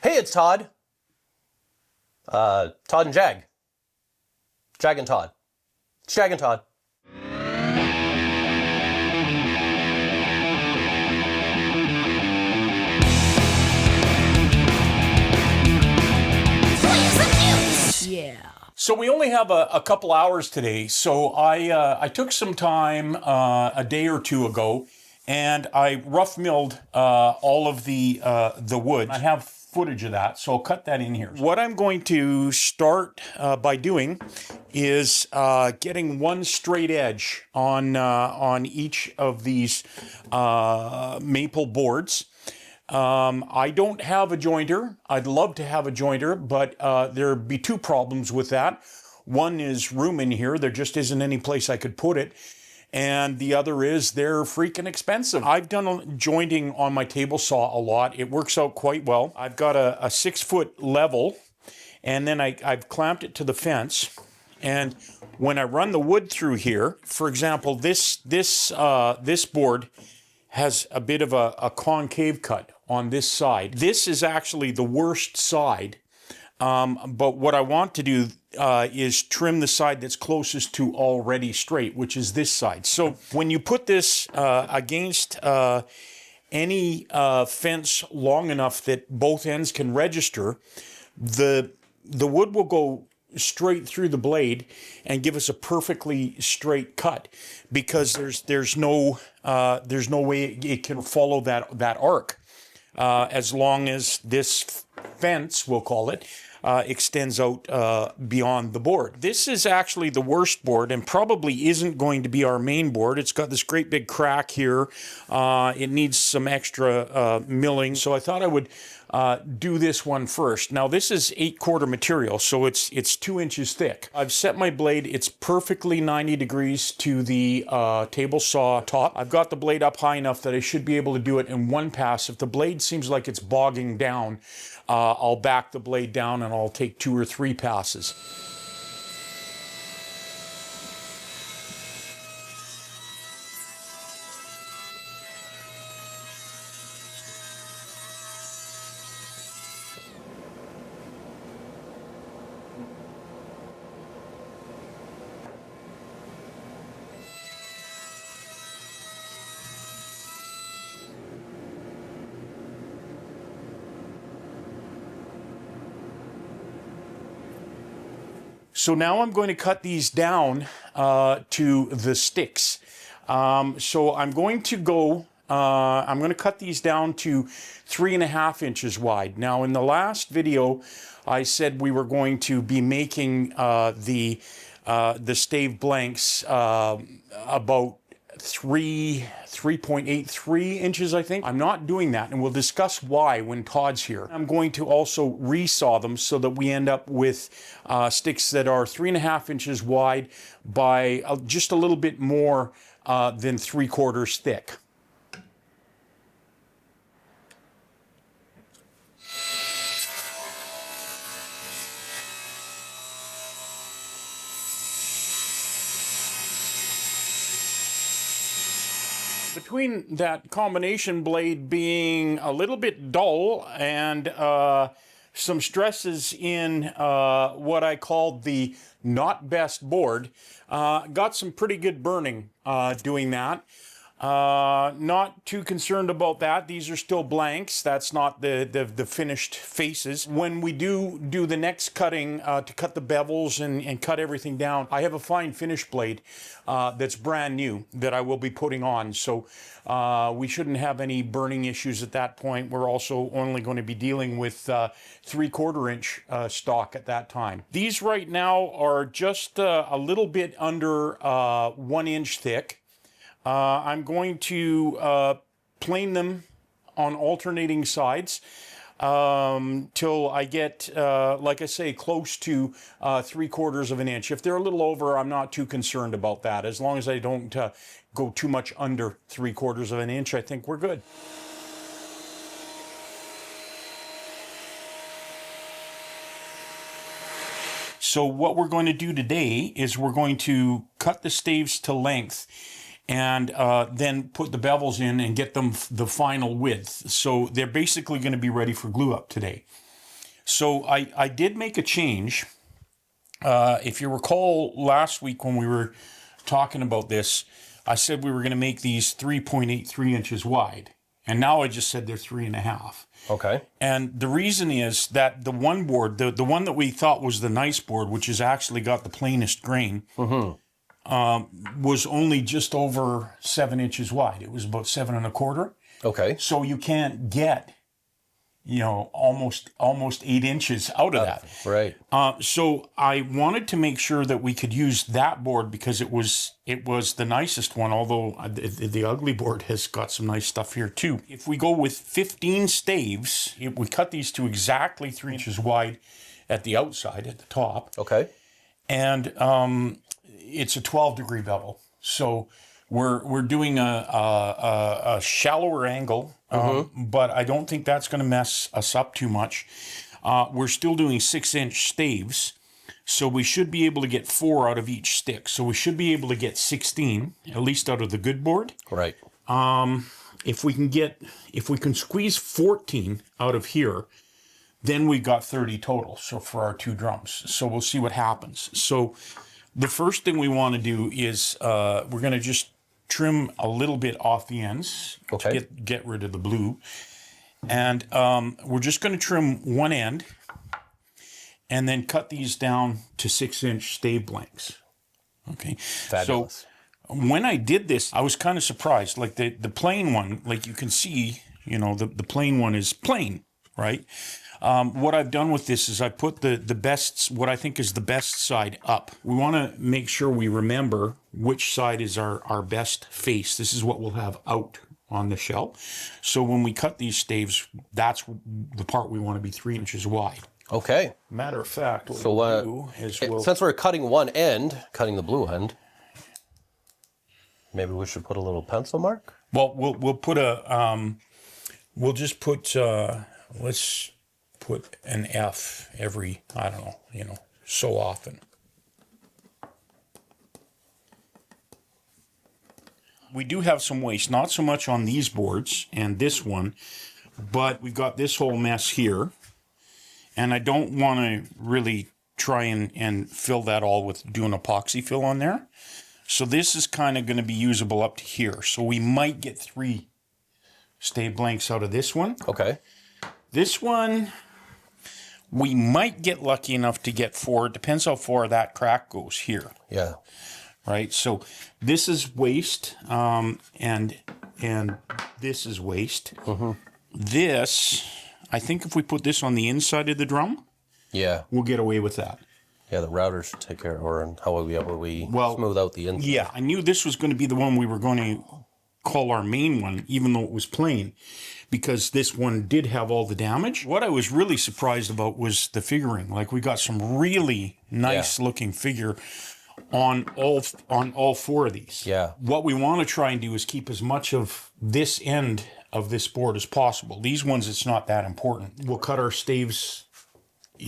Hey, it's Todd. Todd and Jag. Jag and Todd. It's Jag and Todd. Yeah. So we only have a couple hours today, so I took some time a day or two ago, and I rough milled all of the wood. I have footage of that, so I'll cut that in here. What I'm going to start by doing is getting one straight edge on each of these maple boards. I don't have a jointer. I'd love to have a jointer, but there'd be two problems with that. One is room in here. There just isn't any place I could put it. And the other is they're freaking expensive. I've done jointing on my table saw a lot. It works out quite well. I've got a 6-foot level, and then I've clamped it to the fence. And when I run the wood through here, for example, this board has a bit of a concave cut on this side. This is actually the worst side, but what I want to do is trim the side that's closest to already straight, which is this side. So when you put this against any fence long enough that both ends can register, the wood will go straight through the blade and give us a perfectly straight cut, because there's no way it can follow that arc as long as this fence, we'll call it, extends out beyond the board. This is actually the worst board and probably isn't going to be our main board. It's got this great big crack here. It needs some extra milling, so I thought I would do this one first. Now this is 8/4 material, so it's 2 inches thick. I've set my blade. It's perfectly 90 degrees to the table saw top. I've got the blade up high enough that I should be able to do it in one pass. If the blade seems like it's bogging down, I'll back the blade down and I'll take 2 or 3 passes. So now I'm going to cut these down to the sticks. So I'm going to cut these down to 3.5 inches wide. Now in the last video, I said we were going to be making the stave blanks about 3.83 inches, I think. I'm not doing that, and we'll discuss why when Todd's here. I'm going to also resaw them so that we end up with sticks that are 3.5 inches wide by just a little bit more than 3/4 thick. Between that combination blade being a little bit dull and some stresses in what I called the not best board, got some pretty good burning doing that. Not too concerned about that. These are still blanks. That's not the finished faces. When we do the next cutting to cut the bevels and cut everything down, I have a fine finish blade that's brand new that I will be putting on. So we shouldn't have any burning issues at that point. We're also only going to be dealing with 3/4 inch stock at that time. These right now are just a little bit under 1 inch thick. I'm going to plane them on alternating sides till I get, like I say, close to 3/4 of an inch. If they're a little over, I'm not too concerned about that. As long as I don't go too much under 3/4 of an inch, I think we're good. So what we're going to do today is we're going to cut the staves to length and then put the bevels in and get them the final width. So they're basically going to be ready for glue up today. So I did make a change. If you recall last week when we were talking about this, I said we were going to make these 3.83 inches wide. And now I just said they're 3.5. Okay. And the reason is that the one board, the one that we thought was the nice board, which has actually got the plainest grain, was only just over 7 inches wide. It was about 7.25. Okay. So you can't get, almost 8 inches out of that. Right. So I wanted to make sure that we could use that board because it was the nicest one, although the ugly board has got some nice stuff here too. If we go with 15 staves, we cut these to exactly 3 inches wide at the outside, at the top. Okay. And it's a 12-degree bevel. So we're doing a shallower angle, but I don't think that's going to mess us up too much. We're still doing 6-inch staves, so we should be able to get 4 out of each stick. So we should be able to get 16, at least out of the good board. Right. If we can squeeze 14 out of here, then we've got 30 total. So for our 2 drums. So we'll see what happens. So the first thing we want to do is we're going to just trim a little bit off the ends to get rid of the blue. And we're just going to trim one end and then cut these down to 6-inch stave blanks. Okay. Fabulous. So when I did this, I was kind of surprised. Like the plain one, like you can see, the plain one is plain, right? What I've done with this is I put the best, what I think is the best side up. We want to make sure we remember which side is our best face. This is what we'll have out on the shell. So when we cut these staves, that's the part we want to be 3 inches wide. Okay. Matter of fact, what we'll do is since we're cutting one end, cutting the blue end, maybe we should put a little pencil mark? Well, we'll put we'll just put, let's put an F every, I don't know, so often. We do have some waste, not so much on these boards and this one, but we've got this whole mess here. And I don't want to really try and fill that all with doing epoxy fill on there. So this is kind of going to be usable up to here. So we might get 3 stave blanks out of this one. Okay. This one, we might get lucky enough to get 4. It depends how far that crack goes here. Yeah. Right. So this is waste, and this is waste. This, I think, if we put this on the inside of the drum, we'll get away with that. Yeah, the router should take care of, or how will we smooth out the inside? Yeah, I knew this was going to be the one we were going to call our main one, even though it was plain, because this one did have all the damage. What I was really surprised about was the figuring. Like, we got some really nice looking figure on all 4 of these. Yeah. What we want to try and do is keep as much of this end of this board as possible. These ones, it's not that important. We'll cut our staves,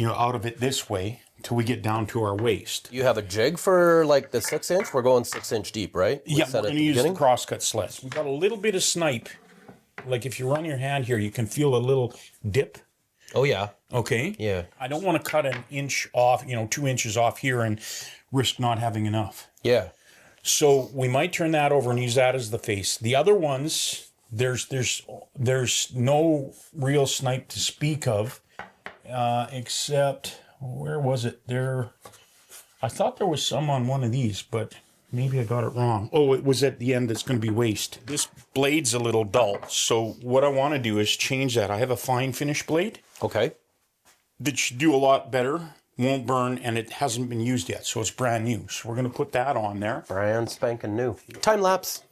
out of it this way till we get down to our waist. You have a jig for like the 6-inch? We're going 6-inch deep, right? Yeah, we're going to use the crosscut sleds. We've got a little bit of snipe. Like if you run your hand here, you can feel a little dip. Oh, yeah. Okay. Yeah. I don't want to cut an inch off, 2 inches off here and risk not having enough. Yeah. So we might turn that over and use that as the face. The other ones, there's no real snipe to speak of, except, where was it? I thought there was some on one of these, but maybe I got it wrong. Oh, it was at the end that's going to be waste. This blade's a little dull, so what I want to do is change that. I have a fine finish blade. Okay. That should do a lot better, won't burn, and it hasn't been used yet, so it's brand new. So we're going to put that on there. Brand spanking new. Time lapse.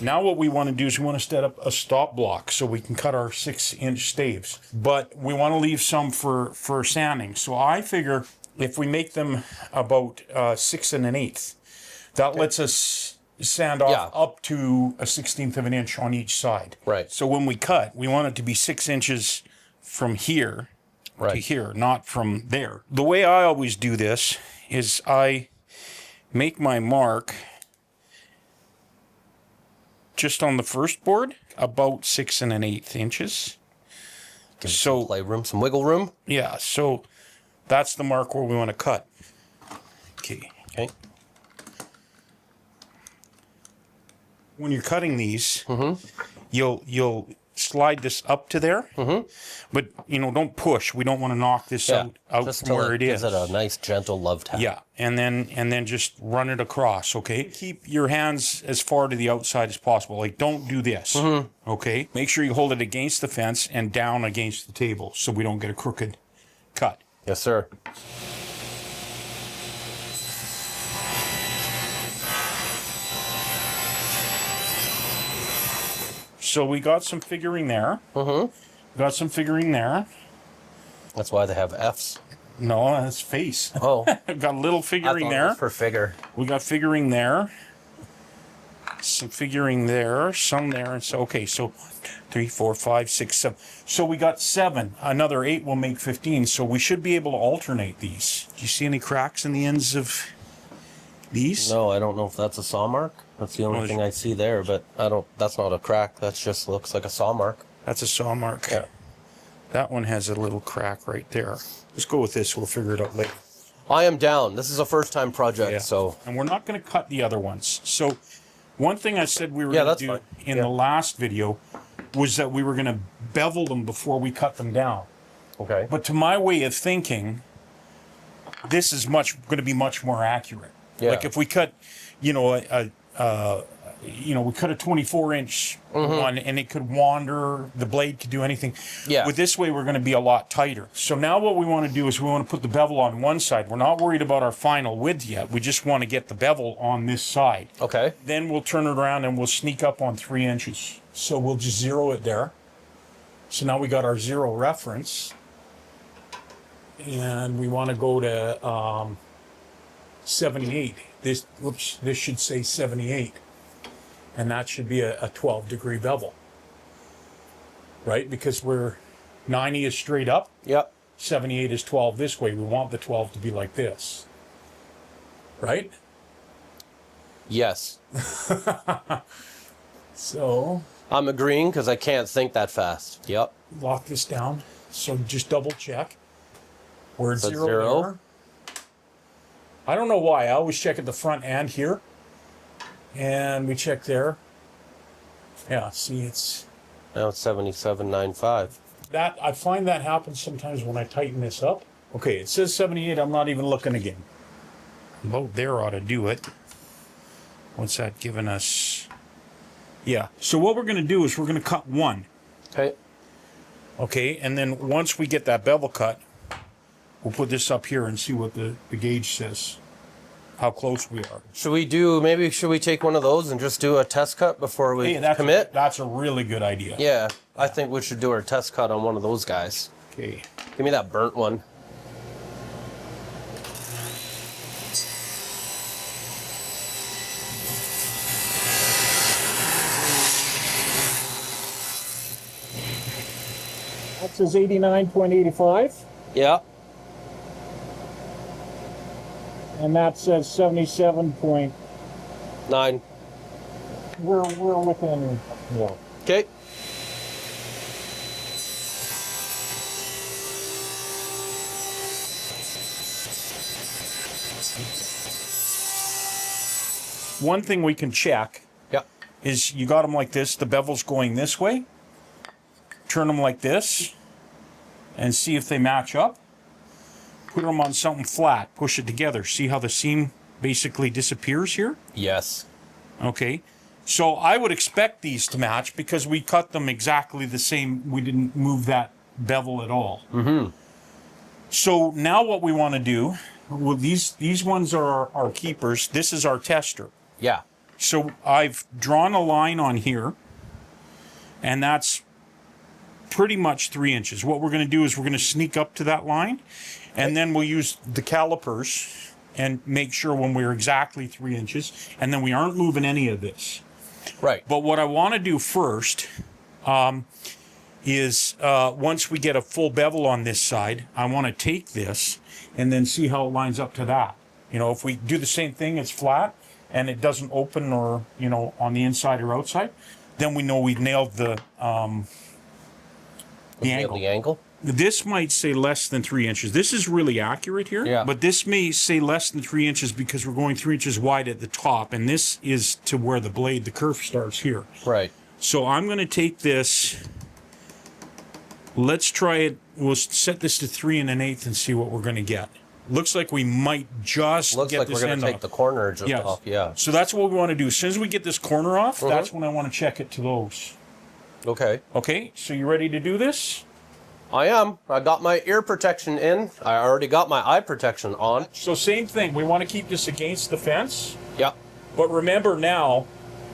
Now what we want to do is we want to set up a stop block so we can cut our 6-inch staves. But we want to leave some for sanding. So I figure if we make them about 6 1/8, that lets us sand off up to a 1/16 of an inch on each side. Right. So when we cut, we want it to be 6 inches from here to here, not from there. The way I always do this is I make my mark just on the first board, about 6 1/8 inches. Give it some playroom, some wiggle room. Yeah, so that's the mark where we want to cut. Okay. Okay. When you're cutting these, you'll slide this up to there, but don't push. We don't want to knock this out just from where it is. Gives it a nice gentle love tap. Yeah, and then just run it across. Okay, keep your hands as far to the outside as possible. Like, don't do this. Okay, make sure you hold it against the fence and down against the table so we don't get a crooked cut. Yes, sir. So we got some figuring there. Got some figuring there. That's why they have Fs. No, that's face. Oh. Got a little figuring I thought there. it was for figure. We got figuring there. Some figuring there. Some there. And so, okay, so 3, 4, 5, 6, 7. So we got 7. Another 8 will make 15. So we should be able to alternate these. Do you see any cracks in the ends of these? No, I don't know if that's a saw mark. That's the only thing I see there, but that's not a crack. That just looks like a saw mark. That's a saw mark. Yeah. That one has a little crack right there. Let's go with this. We'll figure it out later. I am down. This is a first time project, so. And we're not going to cut the other ones. So one thing I said we were going to do in the last video was that we were going to bevel them before we cut them down. Okay. But to my way of thinking, this is going to be much more accurate. Yeah. Like if we cut, we cut a 24-inch one, and it could wander. The blade could do anything. Yeah. With this way, we're going to be a lot tighter. So now what we want to do is we want to put the bevel on one side. We're not worried about our final width yet. We just want to get the bevel on this side. Okay. Then we'll turn it around and we'll sneak up on 3 inches. So we'll just zero it there. So now we got our zero reference. And we want to go to 78. This should say 78. And that should be a 12-degree bevel. Right? Because 90 is straight up. Yep. 78 is 12 this way. We want the 12 to be like this. Right? Yes. So I'm agreeing because I can't think that fast. Yep. lock this down. So just double check. We're at So zero there. I don't know why. I always check at the front and here. And we check there. Yeah, see, it's... Now it's 77.95. That, I find that happens sometimes when I tighten this up. Okay, it says 78. I'm not even looking again. About there ought to do it. What's that giving us? Yeah. So what we're going to do is we're going to cut one. Okay. Okay, and then once we get that bevel cut, we'll put this up here and see what the gauge says. How close we are. Should we take one of those and just do a test cut before we commit? That's a really good idea. Yeah, I think we should do our test cut on one of those guys. Okay. Give me that burnt one. That says 89.85. Yeah. And that says 77 point. 9. We're within. Yeah. Okay. One thing we can check is you got them like this, the bevel's going this way. Turn them like this and see if they match up. Put them on something flat, push it together. See how the seam basically disappears here? Yes. Okay. So I would expect these to match because we cut them exactly the same. We didn't move that bevel at all. Mm-hmm. So now what we want to do, well, these ones are our keepers. This is our tester. Yeah. So I've drawn a line on here, and that's pretty much 3 inches. What we're going to do is we're going to sneak up to that line, and then we'll use the calipers and make sure when we're exactly 3 inches, and then we aren't moving any of this. Right. But what I want to do first is once we get a full bevel on this side, I want to take this and then see how it lines up to that. You know, if we do the same thing, it's flat, and it doesn't open or, you know, on the inside or outside, then we know we've nailed the angle. The angle? This might say less than 3 inches. This is really accurate here, Yeah. but this may say less than 3 inches because we're going 3 inches wide at the top, and this is to where the blade, the curve starts here. Right. So I'm going to take this. Let's try it. We'll set this to 3 1/8 and see what we're going to get. Looks like we might just Looks get like this we're going end to take off. the corner just Yes. off. Yeah. So that's what we want to do. As soon as we get this corner off, that's when I want to check it to those. Okay. Okay, so you ready to do this? I am. I got my ear protection in. I already got my eye protection on. So same thing. We want to keep this against the fence. Yeah. But remember now,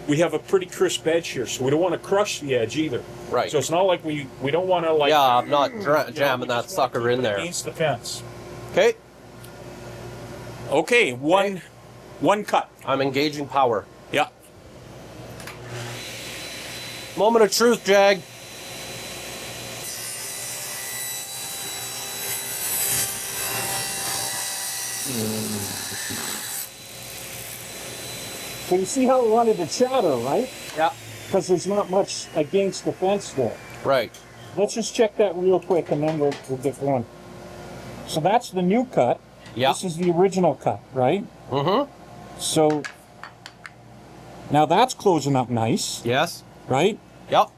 we have a pretty crisp edge here, so we don't want to crush the edge either. Right. So it's not like we don't want to like... Yeah, I'm not we jamming that just wanna sucker keep in it there. against the fence. Okay. Okay, one cut. I'm engaging power. Yeah. Moment of truth, Jag. So you see how we wanted to chatter, right? Yeah. Because there's not much against the fence there. Right. Let's just check that real quick and then we'll get going. So that's the new cut. Yeah. This is the original cut, right? Mm-hmm. So now that's closing up nice, Yes. right? Yep.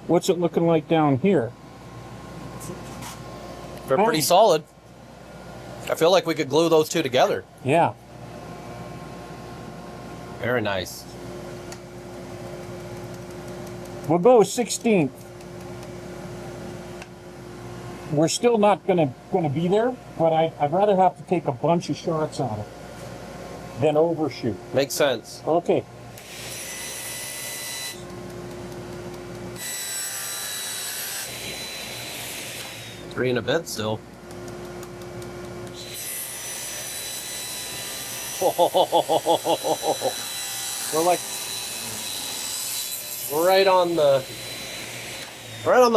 What's it looking like down here? They're pretty solid. I feel like we could glue those two together. Yeah. Very nice. We'll go with 16th. We're still not gonna be there, but I'd rather have to take a bunch of shots on it than overshoot. Makes sense. Okay. Three and a bit still. We're like right on the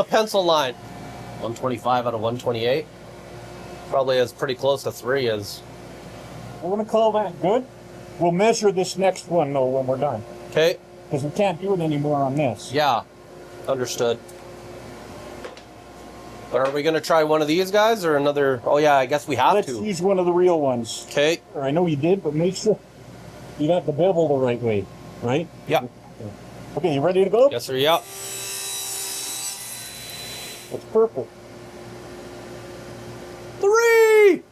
pencil line. 125 out of 128. Probably as pretty close to 3 as. We're gonna call that good. We'll measure this next one though when we're done, Okay. because we can't do it anymore on this. Yeah. Understood. But are we gonna try one of these guys or another? Oh yeah, I guess we have Let's to. use one of the real ones. Okay. Or I know you did, but make sure you got the bevel the right way, right? Yeah. Okay, you ready to go? Yes sir. Yeah. That's perfect. 3.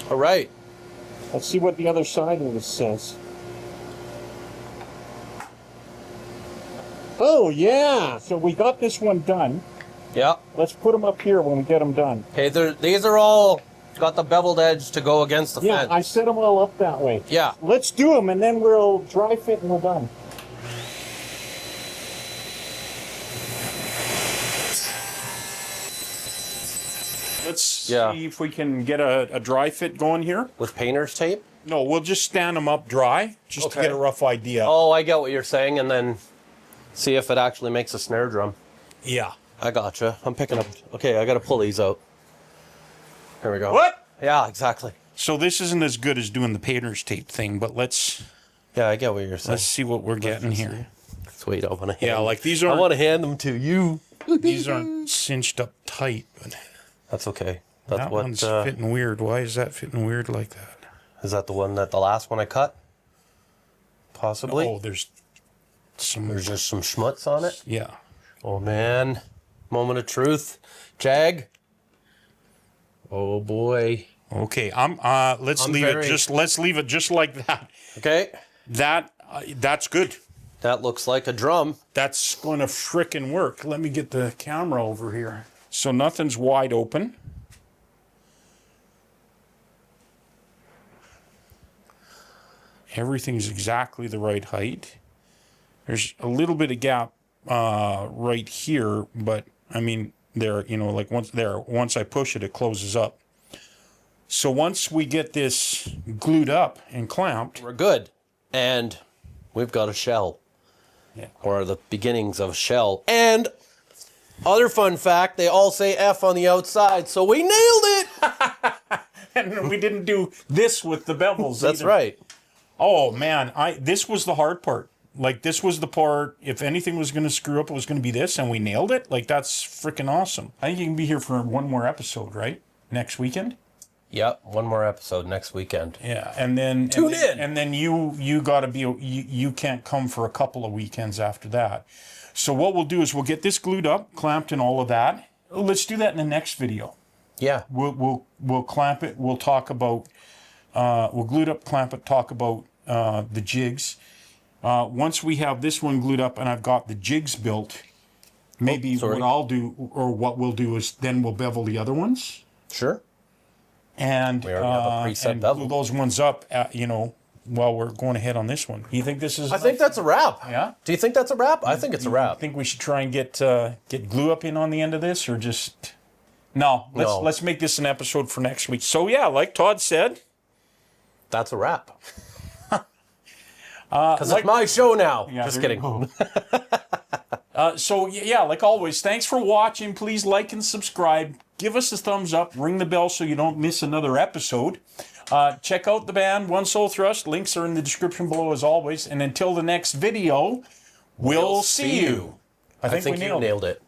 All right. Let's see what the other side of this says. Oh yeah, so we got this one done. Yeah. Let's put them up here when we get them done. Okay. These are all got the beveled edge to go against the Yeah, fence. I set them all up that way. Yeah. Let's do them and then we'll dry fit and we're done. Let's see Yeah. if we can get a dry fit going here. With painter's tape. No, we'll just stand them up dry just to Okay. get a rough idea. Oh, I get what you're saying, and then see if it actually makes a snare drum. Yeah. I gotcha. I'm picking up. Okay, I gotta pull these out. Here we go. What? Yeah, exactly. So this isn't as good as doing the painter's tape thing, but let's Yeah, I get what you're saying. let's see what we're getting here. Sweet, I want to. Yeah, like these I aren't want to hand them to you. these aren't cinched up tight, but That's okay. That's that what. one's fitting weird. Why is that fitting weird like that? Is that the one that the last one I cut? Possibly. Oh, there's some. There's just some schmutz on it. Yeah. Oh man, moment of truth, Jag. Oh boy. Okay, let's I'm leave very- it just let's leave it just like that. Okay, That's good. that looks like a drum. That's going to frickin' work. Let me get the camera over here. So nothing's wide open. Everything's exactly the right height. There's a little bit of gap right here, but I mean, there, you know, like once I push it, it closes up. So once we get this glued up and clamped, We're good, and we've got a shell. Yeah. Or the beginnings of a shell. And other fun fact, they all say F on the outside, so we nailed it. and we didn't do this with the bevels. That's either. right. Oh man, this was the hard part. Like this was the part, if anything was going to screw up, it was going to be this, and we nailed it. Like that's freaking awesome. I think you can be here for one more episode, right? Next weekend? Yep, one more episode next weekend. Yeah, and then Tune in. And then you got to be you can't come for a couple of weekends after that. So what we'll do is we'll get this glued up, clamped, and all of that. Let's do that in the next video. Yeah. We'll clamp it. We'll talk about we'll glue it up, clamp it, talk about the jigs. Once we have this one glued up and I've got the jigs built, maybe what I'll do or what we'll do is then we'll bevel the other ones. Sure. And we already have a preset and bevel. glue those ones up, while we're going ahead on this one. You think this is? I think that's a wrap. Yeah. Do you think that's a wrap? I think it's a I wrap. think we should try and get glue up in on the end of this, or just no. Let's make this an episode for next week. So yeah, like Todd said, that's a wrap. Because it's my show now. Yeah, just kidding. So yeah, like always, thanks for watching. Please like and subscribe. Give us a thumbs up. Ring the bell so you don't miss another episode. Check out the band One Soul Thrust. Links are in the description below as always. And until the next video, we'll see you. I think we nailed it.